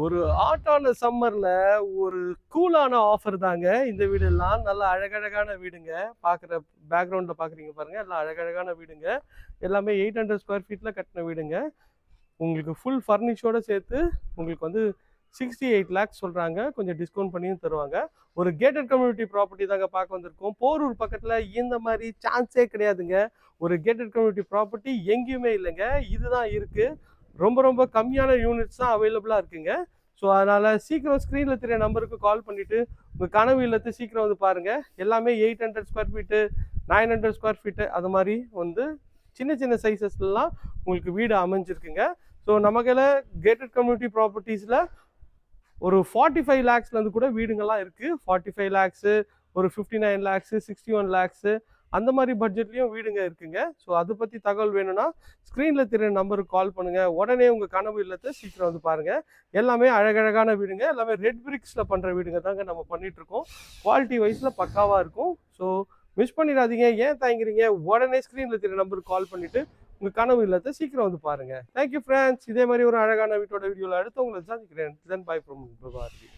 ஒரு ஹாட்டான சம்மர்ல ஒரு கூலான ஆஃபர் தாங்க இந்த வீடெல்லாம். நல்லா அழகழகான வீடுங்க. பார்க்குற பேக்ரவுண்ட்ல பார்க்குறீங்க பாருங்க. எல்லாம் அழகழகான வீடுங்க. எல்லாமே 800 ஸ்கொயர் ஃபீட்ல கட்டின வீடுங்க. உங்களுக்கு ஃபுல் ஃபர்னிச்சரோட சேர்த்து உங்களுக்கு வந்து 68 லேக்ஸ் சொல்றாங்க. கொஞ்சம் டிஸ்கவுண்ட் பண்ணியும் தருவாங்க. ஒரு கேட்டட் கம்யூனிட்டி ப்ராப்பர்ட்டி தாங்க பார்க்க வந்திருக்கோம். போரூர் பக்கத்துல இந்த மாதிரி சான்ஸே கிடையாதுங்க. ஒரு கேட்டட் கம்யூனிட்டி ப்ராப்பர்ட்டி எங்கேயுமே இல்லைங்க. இதுதான் இருக்கு. ரொம்ப ரொம்ப கம்மியான யூனிட்ஸ் தான் அவைலபிளாக இருக்குங்க. ஸோ அதனால் சீக்கிரம் ஸ்க்ரீனில் தெரிய நம்பருக்கு கால் பண்ணிவிட்டு உங்கள் கனவு இல்லத்தை சீக்கிரம் வந்து பாருங்கள். எல்லாமே 800 ஸ்கொயர் ஃபீட்டு 900 ஸ்கொயர் ஃபீட்டு அது மாதிரி வந்து சின்ன சின்ன சைஸஸ்லாம் உங்களுக்கு வீடு அமைஞ்சிருக்குங்க. ஸோ நமக்குல கேட்டட் கம்யூனிட்டி ப்ராப்பர்ட்டிஸில் ஒரு 45 லேக்ஸ்லேருந்து கூட வீடுங்கள்லாம் இருக்குது. 45 லேக்ஸு, ஒரு 59 லேக்ஸு, 61 லேக்ஸு அந்த மாதிரி பட்ஜெட்லேயும் வீடுங்க இருக்குங்க. ஸோ அதை பற்றி தகவல் வேணும்னா ஸ்க்ரீனில் தெரியுற நம்பருக்கு கால் பண்ணுங்கள். உடனே உங்கள் கனவு இல்லத்தை சீக்கிரம் வந்து பாருங்கள். எல்லாமே அழகழகான வீடுங்க. எல்லாமே ரெட் பிரிக்ஸில் பண்ணுற வீடுங்க தாங்க நம்ம பண்ணிகிட்ருக்கோம். குவாலிட்டி வைஸில் பக்காவாக இருக்கும். ஸோ மிஸ் பண்ணிடாதீங்க. ஏன் தயங்குறீங்க? உடனே ஸ்க்ரீனில் தெரியுற நம்பருக்கு கால் பண்ணிவிட்டு உங்கள் கனவு இல்லத்தை சீக்கிரம் வந்து பாருங்கள். Thank you friends. இதே மாதிரி ஒரு அழகான வீட்டோட வீடியோவில் அடுத்து உங்களை சந்திக்கிறேன். தென் பை ஃப்ரம் பாரதி.